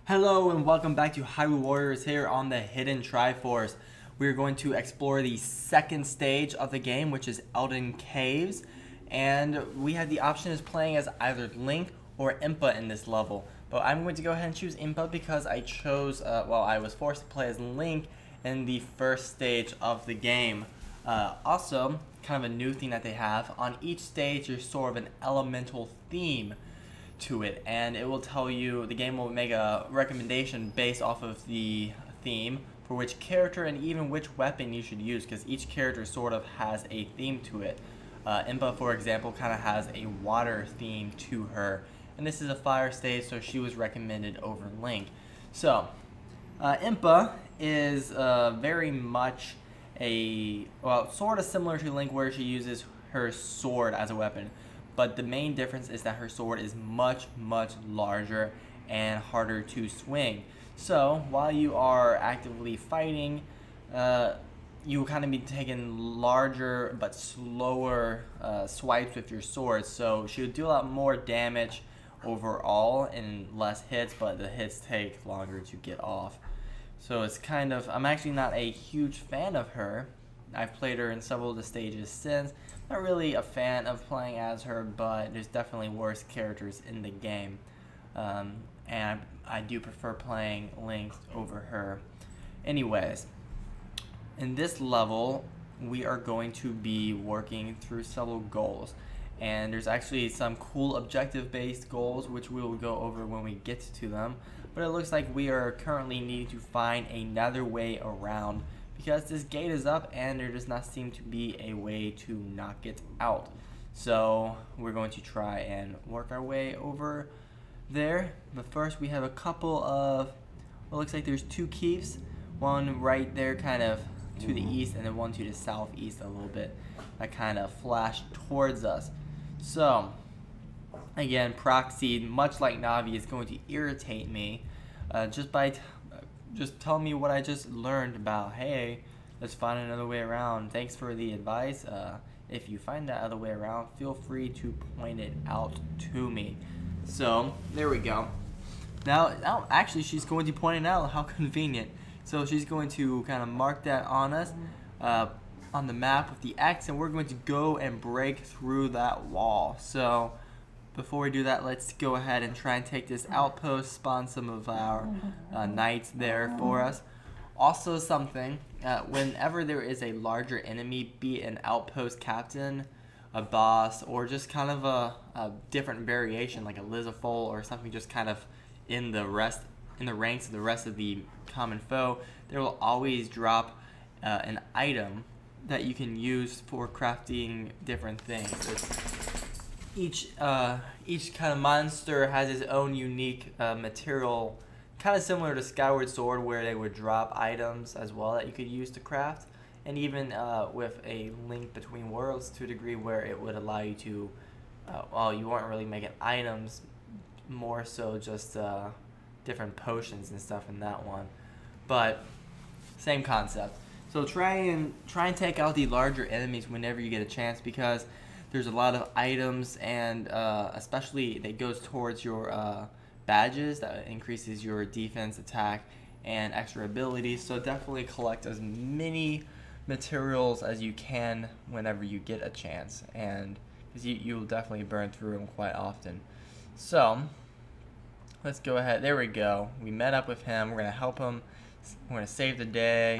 Hello and welcome back to Hyrule Warriors here on the TheHiddenTriforce. We're going to explore the second stage of the game, which is Eldin Caves. And we have the option of playing as either Link or Impa in this level. But I'm going to go ahead and choose Impa because I chose, I was forced to play as Link in the first stage of the game. Also, kind of a new thing that they have, on each stage there's sort of an elemental theme to it, and it will tell you, the game will make a recommendation based off of the theme for which character and even which weapon you should use, because each character sort of has a theme to it. Impa, for example, kind of has a water theme to her, and this is a fire stage, so she was recommended over Link. So Impa is very much sort of similar to Link, where she uses her sword as a weapon. But the main difference is that her sword is much, much larger and harder to swing. So while you are actively fighting, you will kind of be taking larger but slower swipes with your sword. So she'll do a lot more damage overall and less hits, but the hits take longer to get off. So it's kind of, I'm actually not a huge fan of her. I've played her in several of the stages since. Not really a fan of playing as her, but there's definitely worse characters in the game. And I do prefer playing Link over her. Anyways, in this level, we are going to be working through several goals. And there's actually some cool objective-based goals, which we will go over when we get to them. But it looks like we are currently needing to find another way around, because this gate is up and there does not seem to be a way to knock it out. So we're going to try and work our way over there. But first we have a couple of, well, looks like there's two keeps. One right there kind of to the east, and then one to the southeast a little bit, that kind of flash towards us. So again, proxy, much like Navi, is going to irritate me just by just tell me what I just learned about. Hey, let's find another way around. Thanks for the advice. If you find that other way around, feel free to point it out to me. So there we go. Now actually she's going to point it out. How convenient. So she's going to kind of mark that on us on the map with the X, and we're going to go and break through that wall. So before we do that, let's go ahead and try and take this outpost, spawn some of our knights there for us. Also something, whenever there is a larger enemy, be it an outpost captain, a boss, or just kind of a different variation like a Lizafol or something just kind of in the ranks of the rest of the common foe, there will always drop an item that you can use for crafting different things. Each kind of monster has its own unique material, kind of similar to Skyward Sword, where they would drop items as well that you could use to craft, and even with a Link Between Worlds to a degree, where it would allow you to, you weren't really making items, more so just different potions and stuff in that one, but same concept. So try and take out the larger enemies whenever you get a chance, because there's a lot of items, and especially that goes towards your badges, that increases your defense, attack, and extra abilities. So definitely collect as many materials as you can whenever you get a chance, and because you'll definitely burn through them quite often. So let's go ahead. There we go. We met up with him. We're going to help him. We're going to save the day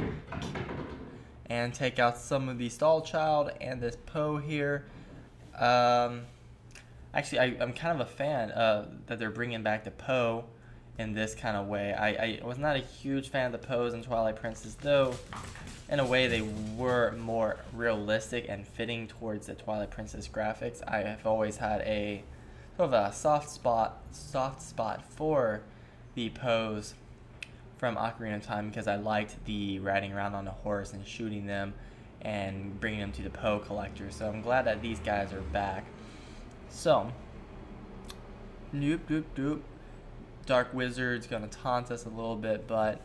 and take out some of the Stall Child and this Poe here. Actually, I'm kind of a fan that they're bringing back the Poe in this kind of way. I was not a huge fan of the Poes in Twilight Princess, though in a way they were more realistic and fitting towards the Twilight Princess graphics. I have always had a sort of a soft spot for the Poes from Ocarina of Time, because I liked the riding around on a horse and shooting them and bringing them to the Poe collector. So I'm glad that these guys are back. So, Dark Wizard's gonna taunt us a little bit, but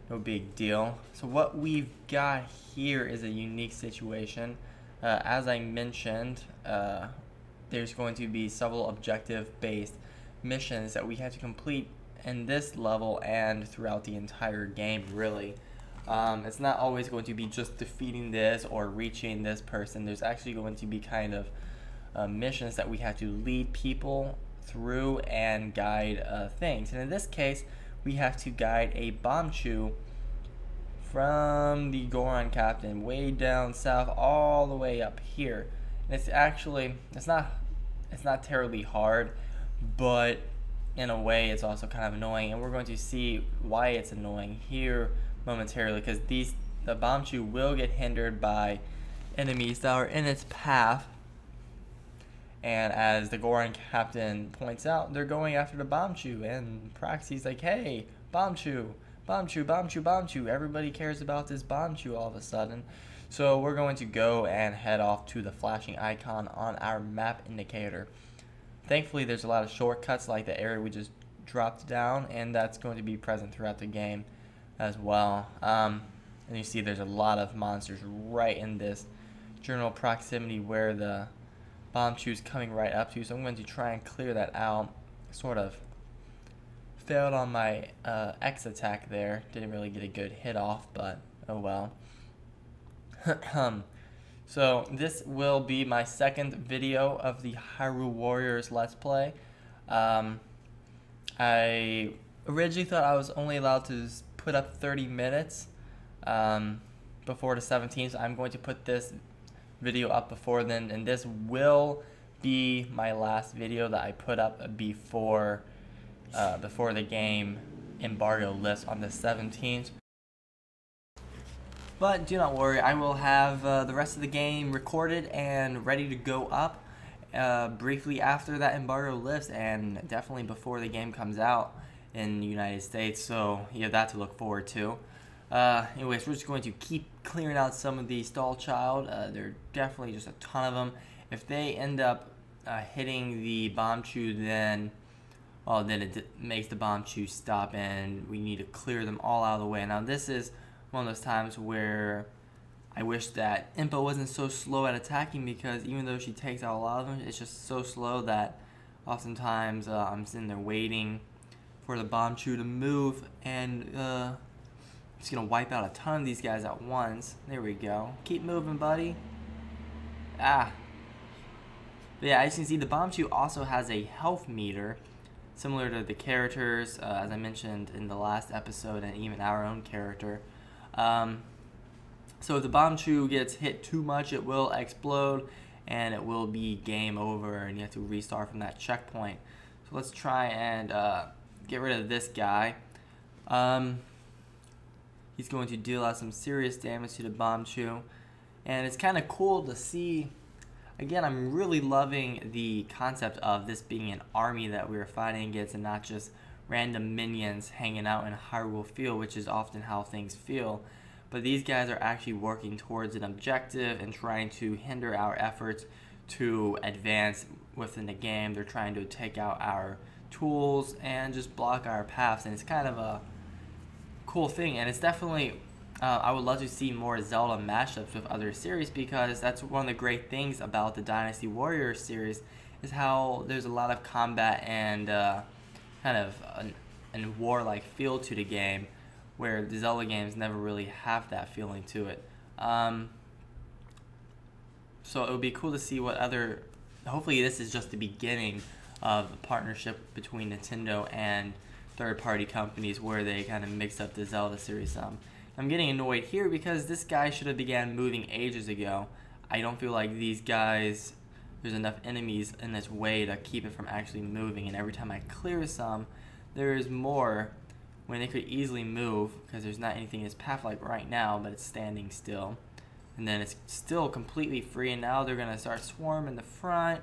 no big deal. So what we've got here is a unique situation. As I mentioned, there's going to be several objective-based missions that we have to complete in this level and throughout the entire game, really. It's not always going to be just defeating this or reaching this person. There's actually going to be kind of missions that we have to lead people through and guide things. And in this case, we have to guide a Bombchus from the Goron captain way down south all the way up here. And it's not terribly hard, but in a way it's also kind of annoying, and we're going to see why it's annoying here momentarily, because the Bombchus will get hindered by enemies that are in its path. And as the Goron captain points out, they're going after the Bombchus, and Praxy's like, hey, Bombchus, Bombchus, Bombchus, Bombchus. Everybody cares about this Bombchus all of a sudden. So we're going to go and head off to the flashing icon on our map indicator. Thankfully, there's a lot of shortcuts like the area we just dropped down, and that's going to be present throughout the game as well. And you see there's a lot of monsters right in this general proximity where the Bombchus is coming right up to, so I'm going to try and clear that out. Sort of failed on my X attack there. Didn't really get a good hit off, but oh well. So this will be my second video of the Hyrule Warriors Let's Play. I originally thought I was only allowed to put up 30 minutes before the 17th, so I'm going to put this video up before then, and this will be my last video that I put up before the game embargo lifts on the 17th. But do not worry, I will have the rest of the game recorded and ready to go up briefly after that embargo lifts, and definitely before the game comes out in the United States, so you have that to look forward to. Anyways, we're just going to keep clearing out some of the stall child. There are definitely just a ton of them. If they end up hitting the Bombchus, then it makes the Bombchus stop, and we need to clear them all out of the way. Now this is one of those times where I wish that Impa wasn't so slow at attacking, because even though she takes out a lot of them, it's just so slow that oftentimes I'm sitting there waiting for the Bombchus to move, and just gonna wipe out a ton of these guys at once. There we go. Keep moving, buddy. But yeah, as you can see, the Bombchus also has a health meter, similar to the characters, as I mentioned in the last episode, and even our own character. So if the Bombchus gets hit too much, it will explode, and it will be game over, and you have to restart from that checkpoint. So let's try and get rid of this guy. He's going to deal out some serious damage to the Bombchus, and it's kind of cool to see. Again, I'm really loving the concept of this being an army that we are fighting against, and not just random minions hanging out in Hyrule Field, which is often how things feel. But these guys are actually working towards an objective and trying to hinder our efforts to advance within the game. They're trying to take out our tools and just block our paths, and it's kind of a cool thing. And it's definitely I would love to see more Zelda mashups with other series, because that's one of the great things about the Dynasty Warriors series, is how there's a lot of combat and kind of a warlike feel to the game, where the Zelda games never really have that feeling to it. So it would be cool to see what other, hopefully this is just the beginning of a partnership between Nintendo and third-party companies where they kind of mix up the Zelda series some. I'm getting annoyed here because this guy should have began moving ages ago. I don't feel like these guys, there's enough enemies in this way to keep it from actually moving, and every time I clear some, there is more when it could easily move, because there's not anything in its path like right now, but it's standing still. And then it's still completely free, and now they're going to start swarming in the front.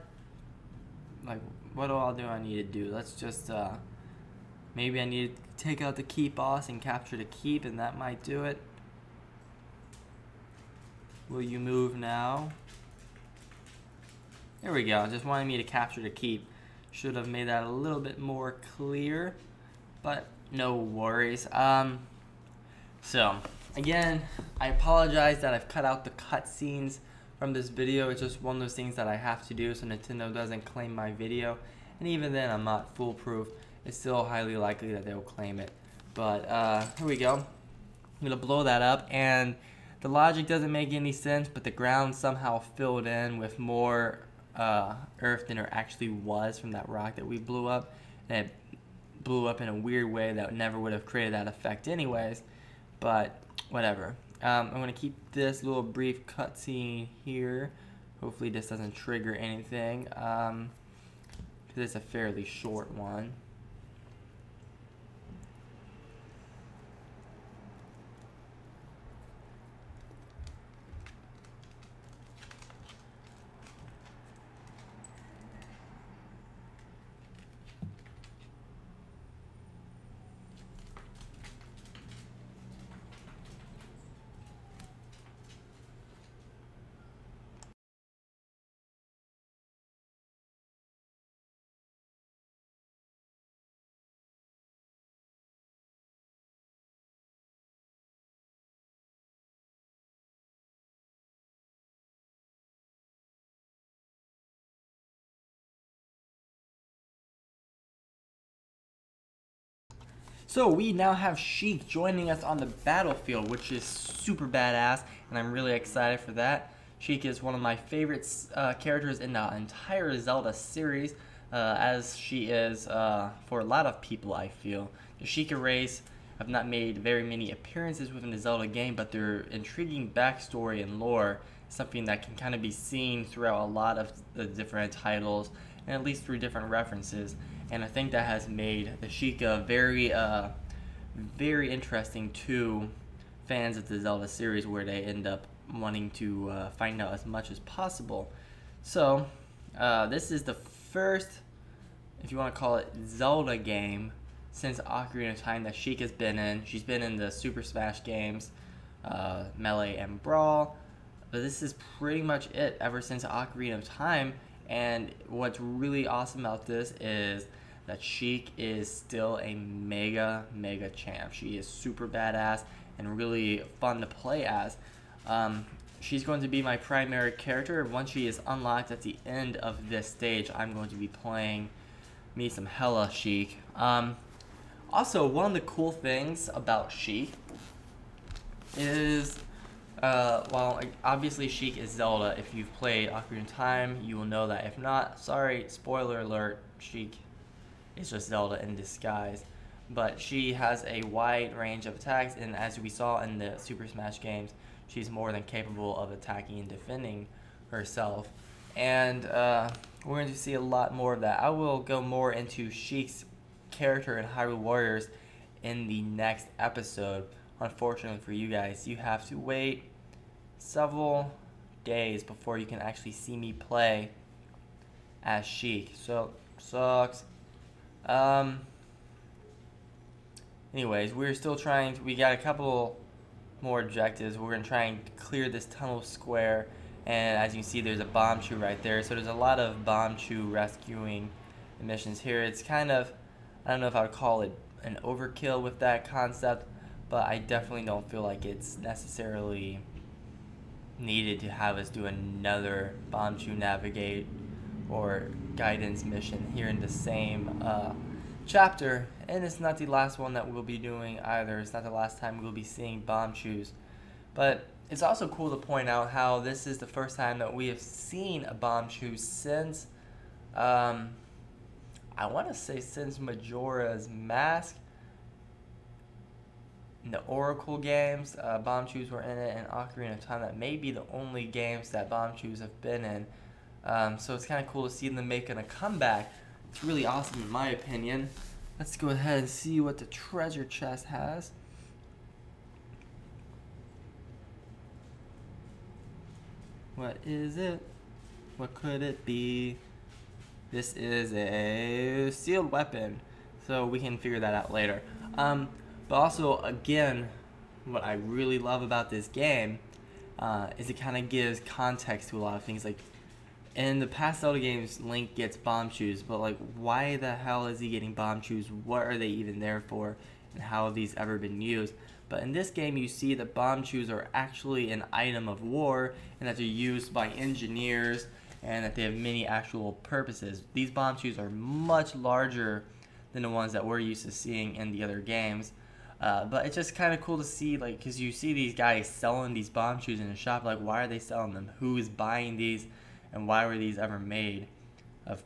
Like, what all do I need to do? Let's just, maybe I need to take out the keep boss and capture the keep, and that might do it. Will you move now? There we go. Just wanted me to capture the keep. Should have made that a little bit more clear, but no worries. So again, I apologize that I've cut out the cutscenes from this video. It's just one of those things that I have to do so Nintendo doesn't claim my video, and even then I'm not foolproof. it's still highly likely that they'll claim it. But here we go. I'm gonna blow that up, and the logic doesn't make any sense, but the ground somehow filled in with more earth than there actually was from that rock that we blew up, and it blew up in a weird way that never would have created that effect anyways, but whatever. I'm going to keep this little brief cutscene here. Hopefully this doesn't trigger anything, because it's a fairly short one. So we now have Sheikah joining us on the battlefield, which is super badass, and I'm really excited for that. Sheikah is one of my favorite characters in the entire Zelda series, as she is for a lot of people, I feel. The Sheikah race have not made very many appearances within the Zelda game, but their intriguing backstory and lore is something that can kind of be seen throughout a lot of the different titles, and at least through different references. And I think that has made the Sheikah very interesting to fans of the Zelda series, where they end up wanting to find out as much as possible. So this is the first, if you want to call it, Zelda game since Ocarina of Time that Sheikah's been in. She's been in the Super Smash games, Melee and Brawl, but this is pretty much it ever since Ocarina of Time. And what's really awesome about this is that Sheikah is still a mega champ. She is super badass and really fun to play as. She's going to be my primary character. Once she is unlocked at the end of this stage, I'm going to be playing me some hella Sheikah. Also, one of the cool things about Sheikah is, well, obviously Sheikah is Zelda. If you've played Ocarina of Time, you will know that. If not, sorry, spoiler alert, Sheikah is just Zelda in disguise. But she has a wide range of attacks, and as we saw in the Super Smash games, she's more than capable of attacking and defending herself. And we're going to see a lot more of that. I will go more into Sheikah's character in Hyrule Warriors in the next episode. Unfortunately for you guys, you have to wait several days before you can actually see me play as Sheikah. So, sucks. Anyways, we're still trying to, we got a couple more objectives. We're going to try and clear this tunnel square, and as you can see, there's a Bombchus right there. So there's a lot of Bombchus rescuing missions here. It's kind of, I don't know if I would call it an overkill with that concept, but I definitely don't feel like it's necessarily needed to have us do another Bombchus navigate or guidance mission here in the same chapter. And it's not the last one that we'll be doing either. It's not the last time we'll be seeing Bombchus. But it's also cool to point out how this is the first time that we have seen a Bombchus since, I want to say since Majora's Mask. In the Oracle games, Bombchus were in it, and Ocarina of Time, that may be the only games that Bombchus have been in. So it's kind of cool to see them making a comeback. It's really awesome in my opinion. Let's go ahead and see what the treasure chest has. What is it? What could it be? This is a sealed weapon, so we can figure that out later. But also, again, what I really love about this game is it kind of gives context to a lot of things. Like, in the past Zelda games, Link gets Bombchus, but like, why the hell is he getting Bombchus? What are they even there for? And how have these ever been used? But in this game, you see that Bombchus are actually an item of war, and that they're used by engineers, and that they have many actual purposes. These Bombchus are much larger than the ones that we're used to seeing in the other games. But it's just kind of cool to see, like, because you see these guys selling these Bombchus in a shop. Like, why are they selling them? Who is buying these, and why were these ever made of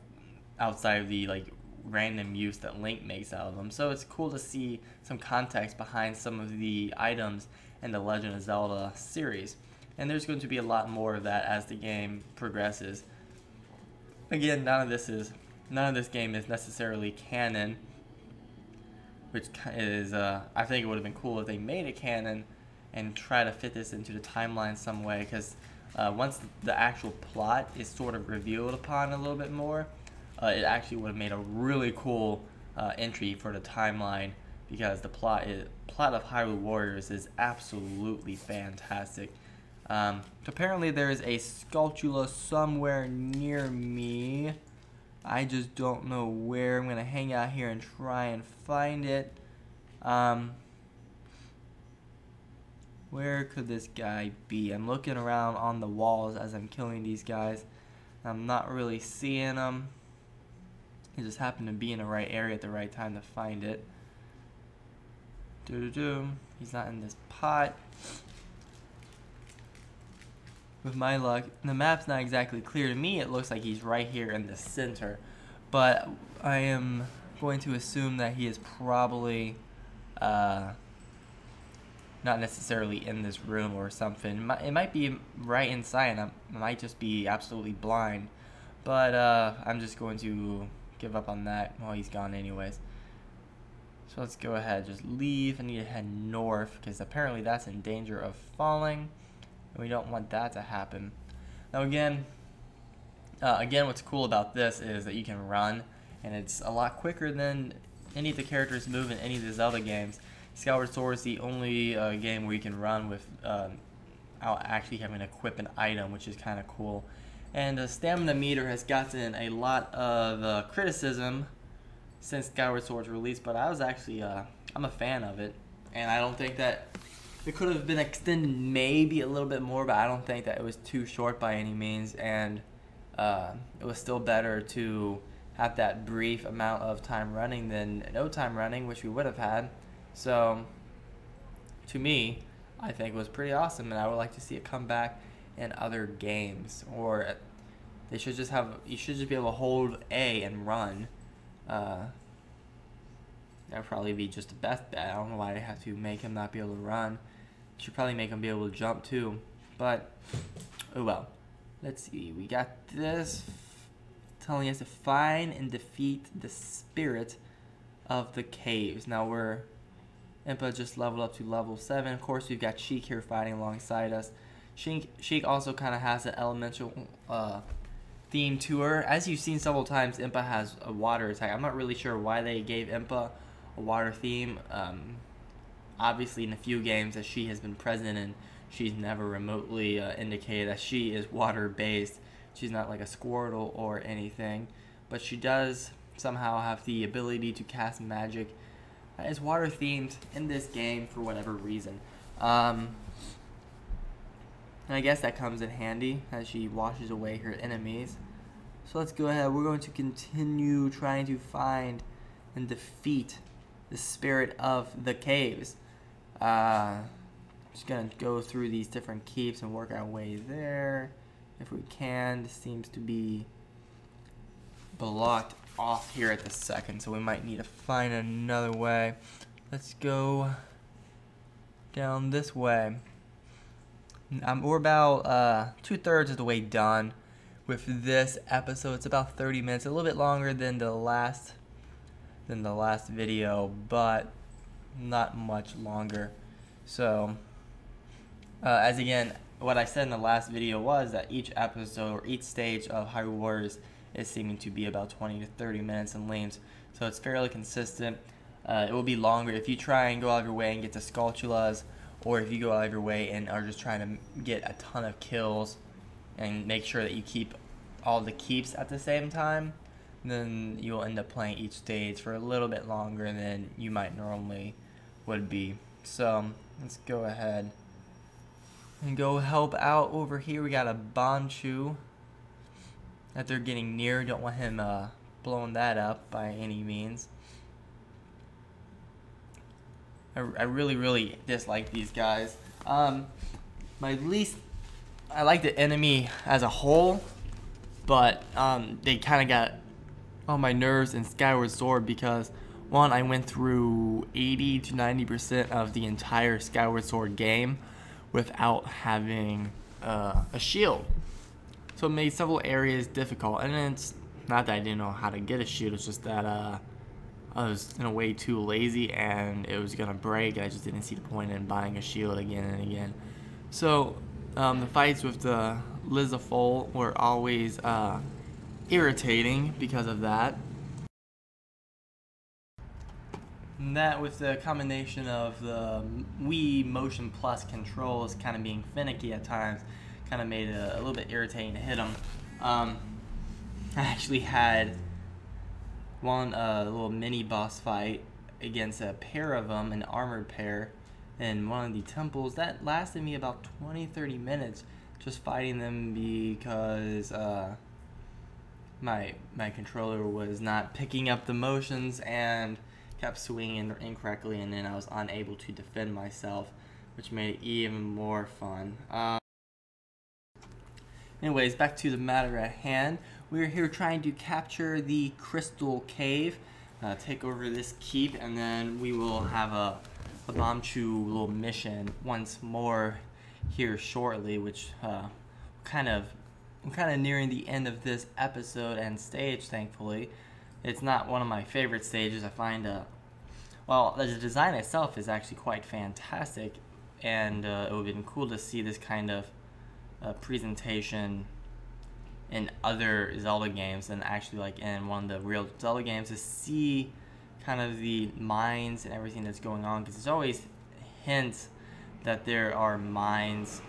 outside of the like random use that Link makes out of them? So it's cool to see some context behind some of the items in the Legend of Zelda series. And there's going to be a lot more of that as the game progresses. Again, none of this game is necessarily canon, which is, I think it would have been cool if they made it canon and try to fit this into the timeline some way, because once the actual plot is sort of revealed upon a little bit more, it actually would have made a really cool entry for the timeline, because the plot of Hyrule Warriors is absolutely fantastic. Apparently there is a Skulltula somewhere near me. I just don't know where. I'm going to hang out here and try and find it. Where could this guy be? I'm looking around on the walls as I'm killing these guys. I'm not really seeing them. He just happened to be in the right area at the right time to find it. He's not in this pot. With my luck, the map's not exactly clear to me. It looks like he's right here in the center, but I am going to assume that he is probably not necessarily in this room or something. It might be right inside, and I might just be absolutely blind, but I'm just going to give up on that while he's gone anyways. So let's go ahead, just leave. I need to head north, because apparently that's in danger of falling. We don't want that to happen. Now again, what's cool about this is that you can run, and it's a lot quicker than any of the characters move in any of the Zelda games. Skyward Sword is the only game where you can run without actually having to equip an item, which is kind of cool. And the stamina meter has gotten a lot of criticism since Skyward Sword's release, but I was actually I'm a fan of it, and I don't think that it could have been extended maybe a little bit more, but I don't think that it was too short by any means, and it was still better to have that brief amount of time running than no time running, which we would have had. So, to me, I think it was pretty awesome, and I would like to see it come back in other games, or they should just have, you should just be able to hold A and run. That would probably be just the best bet. I don't know why they have to make him not be able to run. Should probably make him be able to jump too, but oh well. Let's see, we got this telling us to find and defeat the spirit of the caves. Now Impa just leveled up to level 7. Of course, we've got Sheikah here fighting alongside us. Sheikah also kind of has an elemental theme to her. As you've seen several times, Impa has a water attack. I'm not really sure why they gave Impa a water theme. Obviously, in a few games that she has been present in, she's never remotely indicated that she is water-based. She's not like a Squirtle or anything, but she does somehow have the ability to cast magic that is water-themed in this game for whatever reason. And I guess that comes in handy as she washes away her enemies. So let's go ahead. We're going to continue trying to find and defeat the spirit of the caves. Just gonna go through these different keeps and work our way there if we can. This seems to be blocked off here at the second, so we might need to find another way. Let's go down this way. We're about 2/3 of the way done with this episode. It's about 30 minutes, a little bit longer than the last video, but not much longer. So as again, what I said in the last video was that each episode or each stage of Hyrule Warriors is seeming to be about 20 to 30 minutes in length, so it's fairly consistent. It will be longer if you try and go out of your way and get the Skulltulas, or if you go out of your way and are just trying to get a ton of kills and make sure that you keep all the keeps at the same time, then you'll end up playing each stage for a little bit longer than you might normally would be. So let's go ahead and go help out over here. We got a Bombchus that they're getting near. Don't want him blowing that up by any means. I really dislike these guys. My least, I like the enemy as a whole, but they kind of got on my nerves in Skyward Sword because, one, I went through 80 to 90% of the entire Skyward Sword game without having a shield. So it made several areas difficult, and it's not that I didn't know how to get a shield, it's just that I was in a way too lazy and it was gonna break. I just didn't see the point in buying a shield again and again. So the fights with the Lizafol were always irritating because of that. And that, with the combination of the Wii Motion Plus controls kind of being finicky at times, kind of made it a little bit irritating to hit them. I actually had one little mini boss fight against a pair of them, an armored pair, in one of the temples. That lasted me about 20-30 minutes just fighting them because my controller was not picking up the motions and kept swinging incorrectly, and then I was unable to defend myself, which made it even more fun. Anyways, back to the matter at hand. We're here trying to capture the Crystal Cave, take over this keep, and then we will have a Bombchus little mission once more here shortly, which I'm kind of nearing the end of this episode and stage, thankfully. It's not one of my favorite stages. I find, well, the design itself is actually quite fantastic, and it would have been cool to see this kind of presentation in other Zelda games, and actually like in one of the real Zelda games, to see kind of the mines and everything that's going on, because there's always hints that there are mines,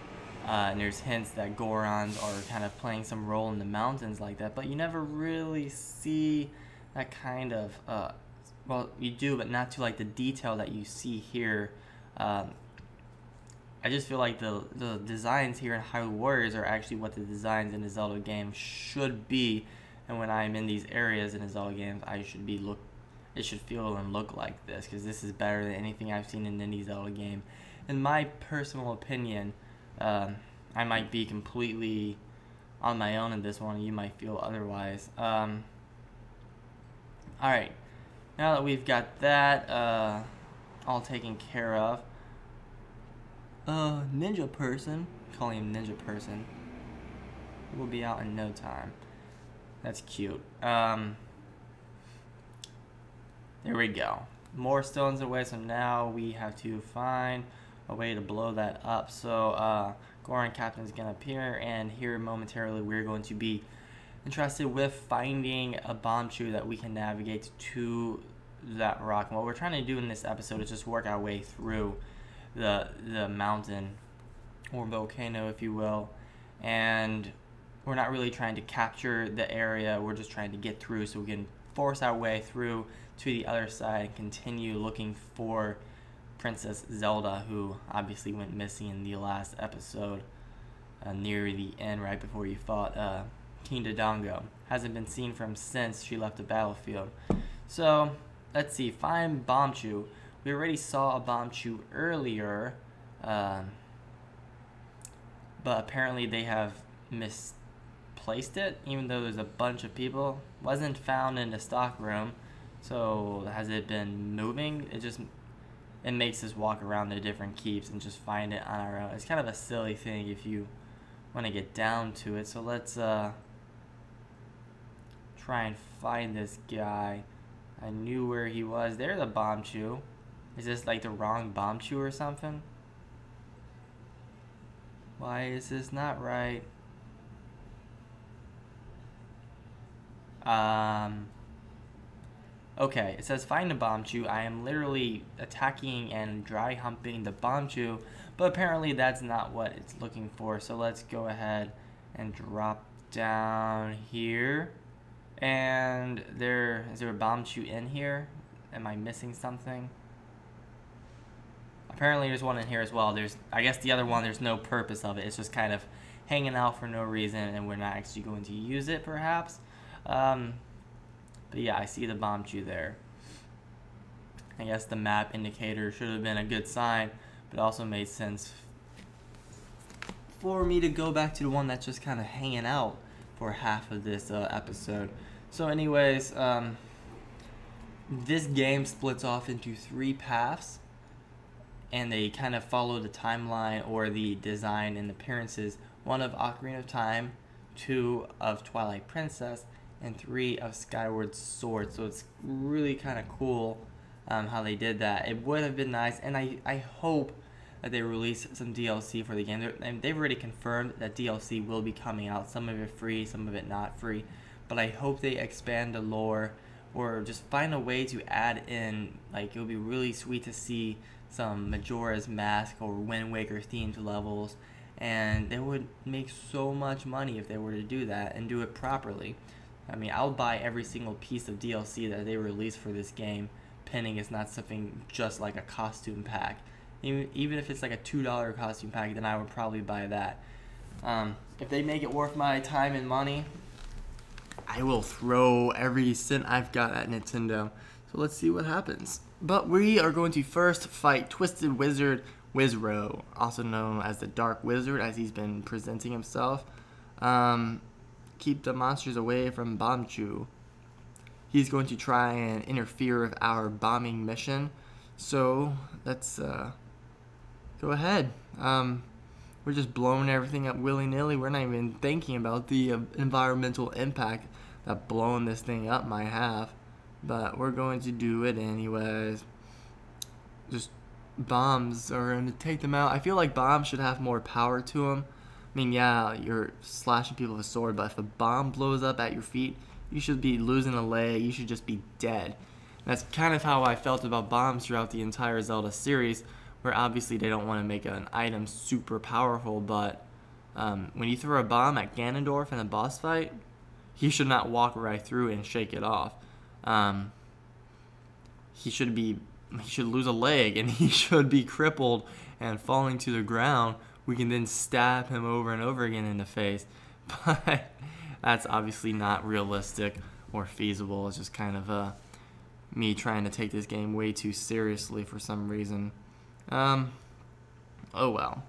and there's hints that Gorons are kind of playing some role in the mountains like that, but you never really see that kind of, well, you do, but not to like the detail that you see here. I just feel like the designs here in Hyrule Warriors are actually what the designs in the Zelda game should be, and when I'm in these areas in the Zelda games, it should feel and look like this, because this is better than anything I've seen in any Zelda game. In my personal opinion, I might be completely on my own in this one, and you might feel otherwise. Alright, now that we've got that all taken care of, Ninja Person, calling him Ninja Person, will be out in no time. That's cute. There we go. More stones away, so now we have to find a way to blow that up. So Goron Captain is going to appear, and here momentarily we're going to be entrusted with finding a Bombchus that we can navigate to that rock. And what we're trying to do in this episode is just work our way through the mountain, or volcano if you will, and we're not really trying to capture the area, we're just trying to get through so we can force our way through to the other side and continue looking for Princess Zelda, who obviously went missing in the last episode, near the end, right before you fought King Dodongo. Hasn't been seen from since she left the battlefield. So let's see, find Bombchus. We already saw a Bombchus earlier, but apparently they have misplaced it, even though there's a bunch of people. Wasn't found in the stock room, so has it been moving? It makes us walk around the different keeps and just find it on our own. It's kind of a silly thing if you want to get down to it, so let's try and find this guy. I knew where he was. There's a Bombchus. Is this like the wrong Bombchus or something? Why is this not right? Okay, it says find a Bombchus. I am literally attacking and dry humping the Bombchus, but apparently that's not what it's looking for. So let's go ahead and drop down here. And is there a Bombchus in here? Am I missing something? Apparently there's one in here as well. I guess the other one, there's no purpose of it. It's just kind of hanging out for no reason, and we're not actually going to use it, perhaps. But yeah, I see the Bombchus there. I guess the map indicator should have been a good sign, but it also made sense for me to go back to the one that's just kind of hanging out for half of this episode. So anyways, this game splits off into 3 paths, and they kind of follow the timeline or the design and appearances. 1 of Ocarina of Time, 2 of Twilight Princess, and 3 of Skyward Sword. So it's really kind of cool how they did that. It would have been nice, and I hope that they release some DLC for the game. And they've already confirmed that DLC will be coming out. Some of it free, some of it not free. But I hope they expand the lore or just find a way to add in, like, it would be really sweet to see some Majora's Mask or Wind Waker themed levels. And they would make so much money if they were to do that and do it properly. I mean, I'll buy every single piece of DLC that they release for this game, pending it's not something just like a costume pack. Even if it's like a $2 costume pack, then I would probably buy that. If they make it worth my time and money, I will throw every cent I've got at Nintendo. So let's see what happens. But we are going to first fight Twisted Wizard Wizro, also known as the Dark Wizard, as he's been presenting himself. Keep the monsters away from Bombchus. He's going to try and interfere with our bombing mission. So let's go ahead. We're just blowing everything up willy-nilly. We're not even thinking about the environmental impact that blowing this thing up might have. But we're going to do it anyways. Just bombs are going to take them out. I feel like bombs should have more power to them. I mean, yeah, you're slashing people with a sword, but if a bomb blows up at your feet, you should be losing a leg. You should just be dead. And that's kind of how I felt about bombs throughout the entire Zelda series, where obviously they don't want to make an item super powerful, but when you throw a bomb at Ganondorf in a boss fight, he should not walk right through and shake it off. He should lose a leg, and he should be crippled and falling to the ground. We can then stab him over and over again in the face, but that's obviously not realistic or feasible. It's just kind of me trying to take this game way too seriously for some reason. Oh well.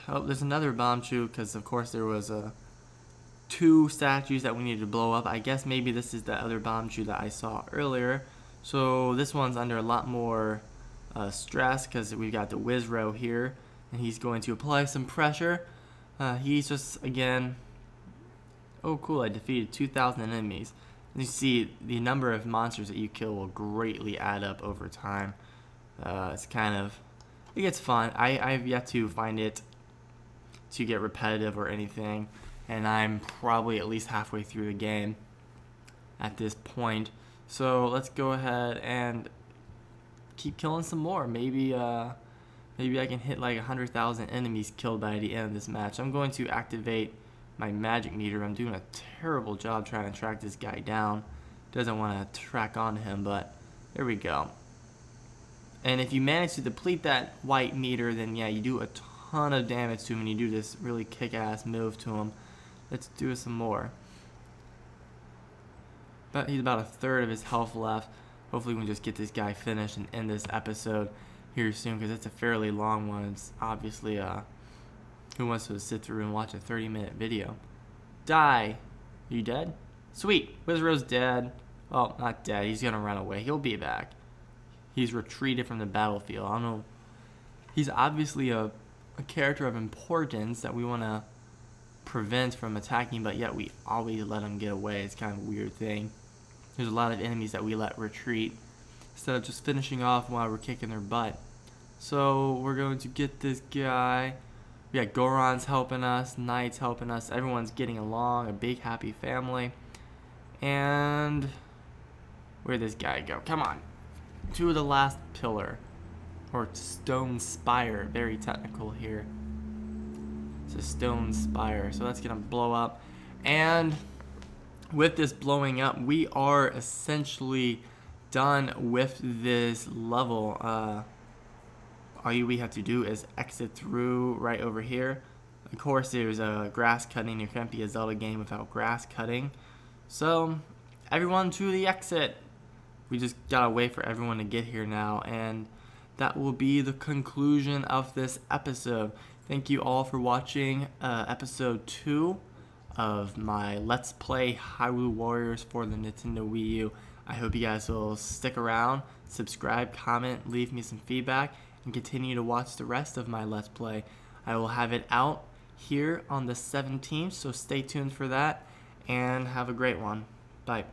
Oh, there's another Bombchus, because of course there was 2 statues that we needed to blow up. I guess maybe this is the other Bombchus that I saw earlier. So this one's under a lot more stress, because we've got the Wizro here, and he's going to apply some pressure. He's just, again, oh cool, I defeated 2,000 enemies. And you see, the number of monsters that you kill will greatly add up over time. It's kind of, it gets fun. I've yet to find it to get repetitive or anything, and I'm probably at least halfway through the game at this point. So let's go ahead and keep killing some more. Maybe I can hit like 100,000 enemies killed by the end of this match. I'm going to activate my magic meter. I'm doing a terrible job trying to track this guy down. Doesn't want to track onto him, but there we go. And if you manage to deplete that white meter, then yeah, you do a ton of damage to him, and you do this really kick-ass move to him. Let's do some more. But he's about 1/3 of his health left. Hopefully we can just get this guy finished and end this episode here soon, because it's a fairly long one. It's obviously who wants to sit through and watch a 30-minute video? Die. Are you dead? Sweet. Wizro's dead. Well, not dead. He's gonna run away. He'll be back. He's retreated from the battlefield. I don't know. He's obviously a character of importance that we want to prevent from attacking, but yet we always let him get away. It's kind of a weird thing. There's a lot of enemies that we let retreat instead of just finishing off while we're kicking their butt. So we're going to get this guy. We got Gorons helping us, Knights helping us. Everyone's getting along, a big happy family. And where'd this guy go? Come on. To the last pillar, or stone spire. Very technical here. It's a stone spire, so that's gonna blow up. And with this blowing up, we are essentially done with this level. All we have to do is exit through right over here. Of course, there's grass cutting. There can't be a Zelda game without grass cutting. So everyone to the exit. we just gotta wait for everyone to get here now, and that will be the conclusion of this episode. Thank you all for watching episode 2 of my Let's Play Hyrule Warriors for the Nintendo Wii U. I hope you guys will stick around, subscribe, comment, leave me some feedback, and continue to watch the rest of my Let's Play. I will have it out here on the 17th, so stay tuned for that, and have a great one. Bye.